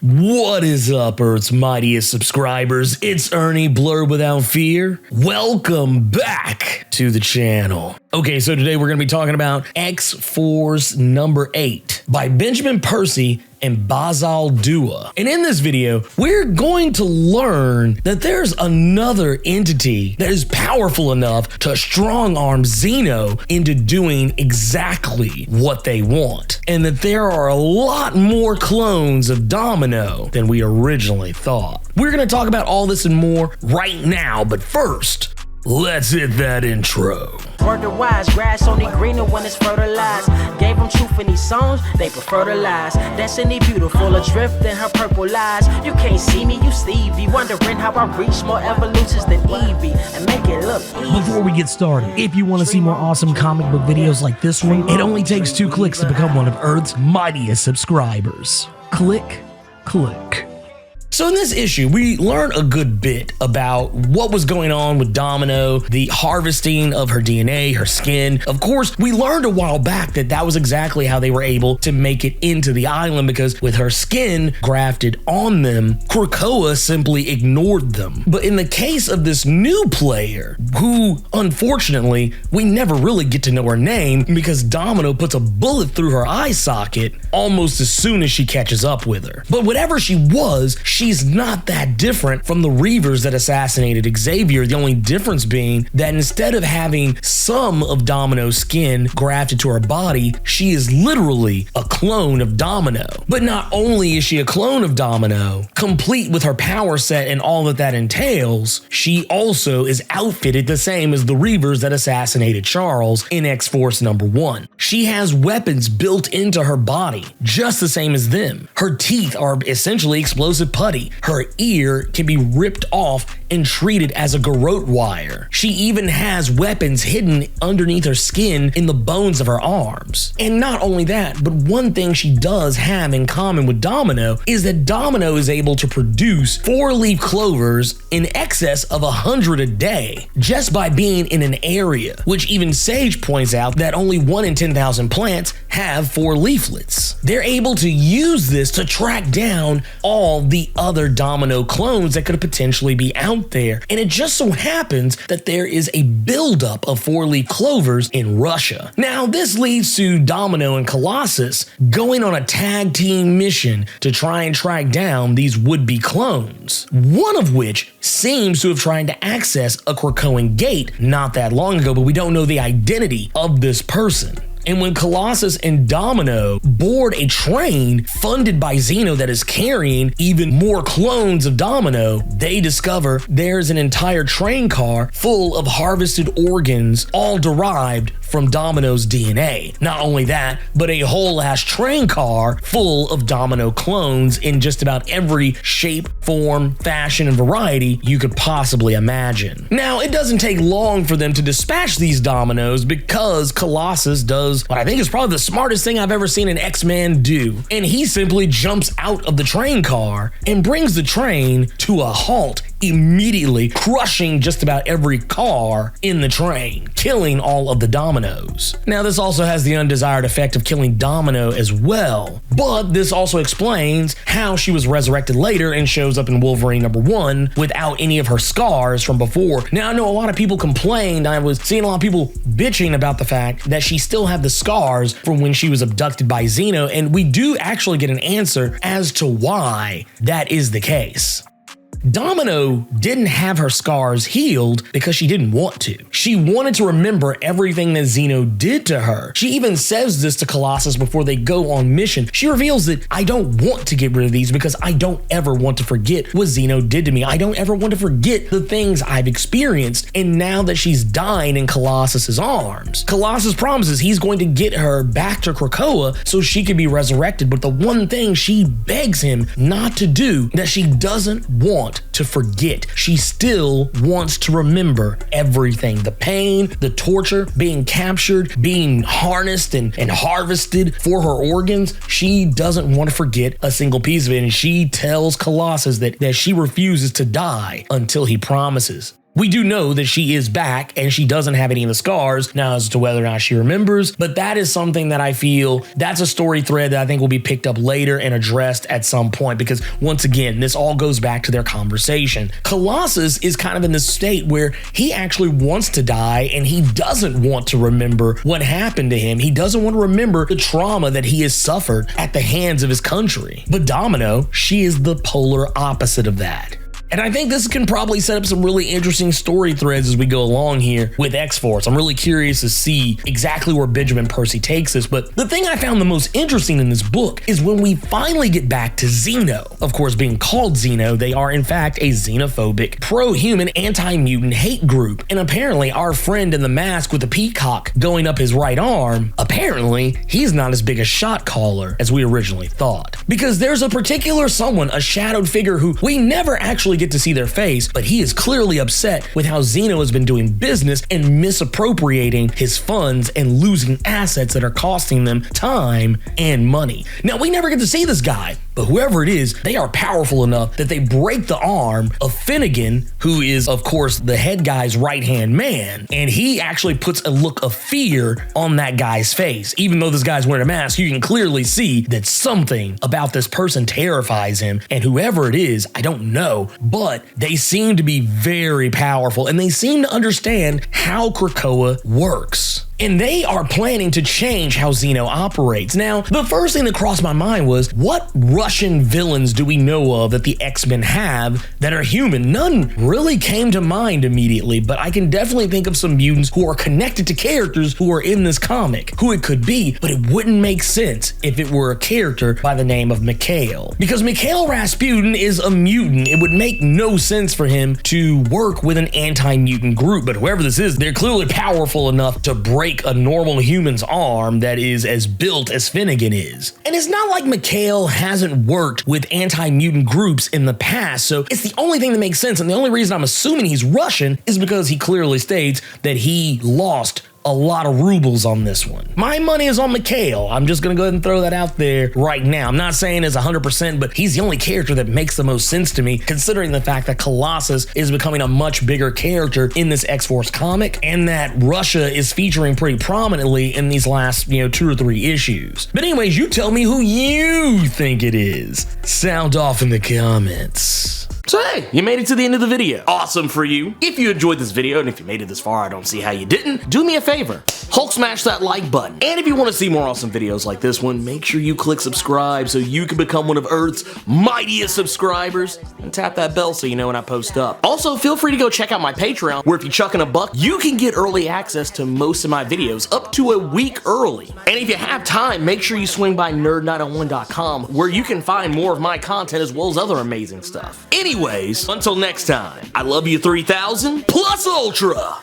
What is up, Earth's mightiest subscribers? It's Ernie, Blerd without fear. Welcome back to the channel. Okay, so today we're going to be talking about X-Force number 8 by Benjamin Percy and Basal Dua. And in this video, we're going to learn that there's another entity that is powerful enough to strong-arm Zeno into doing exactly what they want. And that there are a lot more clones of Domino than we originally thought. We're going to talk about all this and more right now, but first, let's hit that intro. Word to wise, grass only greener when it's fertilized. Gave them truth in these songs, they prefer to lies. Destiny beautiful, adrift in her purple lies. You can't see me, you Stevie, wondering how I reach more evolutions than Evie and make it look easy. Before we get started, if you want to see more awesome comic book videos like this one, it only takes 2 clicks to become one of Earth's mightiest subscribers. Click. So in this issue, we learn a good bit about what was going on with Domino, the harvesting of her DNA, her skin. Of course, we learned a while back that that was exactly how they were able to make it into the island, because with her skin grafted on them, Krakoa simply ignored them. But in the case of this new player, who unfortunately, we never really get to know her name because Domino puts a bullet through her eye socket almost as soon as she catches up with her. But whatever she was, she's not that different from the Reavers that assassinated Xavier, the only difference being that instead of having some of Domino's skin grafted to her body, she is literally a clone of Domino. But not only is she a clone of Domino, complete with her power set and all that entails, she also is outfitted the same as the Reavers that assassinated Charles in X-Force number 1. She has weapons built into her body, just the same as them. Her teeth are essentially explosive putty. Her ear can be ripped off and treated as a garrote wire. She even has weapons hidden underneath her skin in the bones of her arms. And not only that, but one thing she does have in common with Domino is that Domino is able to produce 4-leaf clovers in excess of 100 a day just by being in an area, which even Sage points out that only 1 in 10,000 plants have 4 leaflets. They're able to use this to track down all the other Domino clones that could potentially be out there. And it just so happens that there is a buildup of 4-leaf clovers in Russia. Now, this leads to Domino and Colossus going on a tag team mission to try and track down these would-be clones, one of which seems to have tried to access a Krakoan gate not that long ago, but we don't know the identity of this person. And when Colossus and Domino board a train funded by Zeno that is carrying even more clones of Domino, they discover there's an entire train car full of harvested organs, all derived from Domino's DNA. Not only that, but a whole ass train car full of Domino clones in just about every shape, form, fashion, and variety you could possibly imagine. Now, it doesn't take long for them to dispatch these Dominoes because Colossus does what I think is probably the smartest thing I've ever seen an X-Man do. And he simply jumps out of the train car and brings the train to a halt immediately, crushing just about every car in the train, killing all of the Dominoes. Now, this also has the undesired effect of killing Domino as well, but this also explains how she was resurrected later and shows up in Wolverine number 1 without any of her scars from before. Now, I know a lot of people complained, I was seeing a lot of people bitching about the fact that she still had the scars from when she was abducted by Zeno, and we do actually get an answer as to why that is the case. Domino didn't have her scars healed because she didn't want to. She wanted to remember everything that Zeno did to her. She even says this to Colossus before they go on mission. She reveals that I don't want to get rid of these because I don't ever want to forget what Zeno did to me. I don't ever want to forget the things I've experienced. And now that she's dying in Colossus's arms, Colossus promises he's going to get her back to Krakoa so she can be resurrected. But the one thing she begs him not to do, that she doesn't want to forget. She still wants to remember everything. The pain, the torture, being captured, being harnessed and harvested for her organs. She doesn't want to forget a single piece of it. And she tells Colossus that she refuses to die until he promises. We do know that she is back and she doesn't have any of the scars. Now, as to whether or not she remembers, but that is something that I feel that's a story thread that I think will be picked up later and addressed at some point, because once again, this all goes back to their conversation. Colossus is kind of in this state where he actually wants to die and he doesn't want to remember what happened to him. He doesn't want to remember the trauma that he has suffered at the hands of his country. But Domino, she is the polar opposite of that. And I think this can probably set up some really interesting story threads as we go along here with X-Force. I'm really curious to see exactly where Benjamin Percy takes this. But the thing I found the most interesting in this book is when we finally get back to Zeno. Of course, being called Zeno, they are in fact a xenophobic, pro-human, anti-mutant hate group. And apparently our friend in the mask with the peacock going up his right arm, apparently he's not as big a shot caller as we originally thought. Because there's a particular someone, a shadowed figure who we never actually get to see their face, but he is clearly upset with how Zeno has been doing business and misappropriating his funds and losing assets that are costing them time and money. Now, we never get to see this guy, but whoever it is, they are powerful enough that they break the arm of Finnegan, who is, of course, the head guy's right-hand man, and he actually puts a look of fear on that guy's face. Even though this guy's wearing a mask, you can clearly see that something about this person terrifies him, and whoever it is, I don't know, but they seem to be very powerful and they seem to understand how Krakoa works. And they are planning to change how Zeno operates. Now, the first thing that crossed my mind was, what Russian villains do we know of that the X-Men have that are human? None really came to mind immediately, but I can definitely think of some mutants who are connected to characters who are in this comic, who it could be, but it wouldn't make sense if it were a character by the name of Mikhail. Because Mikhail Rasputin is a mutant. It would make no sense for him to work with an anti-mutant group, but whoever this is, they're clearly powerful enough to break a normal human's arm that is as built as Finnegan is. And it's not like Mikhail hasn't worked with anti-mutant groups in the past, so it's the only thing that makes sense, and the only reason I'm assuming he's Russian is because he clearly states that he lost a lot of rubles on this one. My money is on Mikhail. I'm just gonna go ahead and throw that out there right now. I'm not saying it's 100%, but he's the only character that makes the most sense to me, considering the fact that Colossus is becoming a much bigger character in this X-Force comic, and that Russia is featuring pretty prominently in these last, 2 or 3 issues. But anyways, you tell me who you think it is. Sound off in the comments. So hey, you made it to the end of the video. Awesome for you. If you enjoyed this video, and if you made it this far, I don't see how you didn't, do me a favor. Hulk smash that like button. And if you want to see more awesome videos like this one, make sure you click subscribe so you can become one of Earth's mightiest subscribers, and tap that bell so you know when I post up. Also, feel free to go check out my Patreon, where if you chuck in a buck, you can get early access to most of my videos up to a week early. And if you have time, make sure you swing by nerd901.com, where you can find more of my content as well as other amazing stuff. Anyways, until next time, I love you 3000 plus ultra.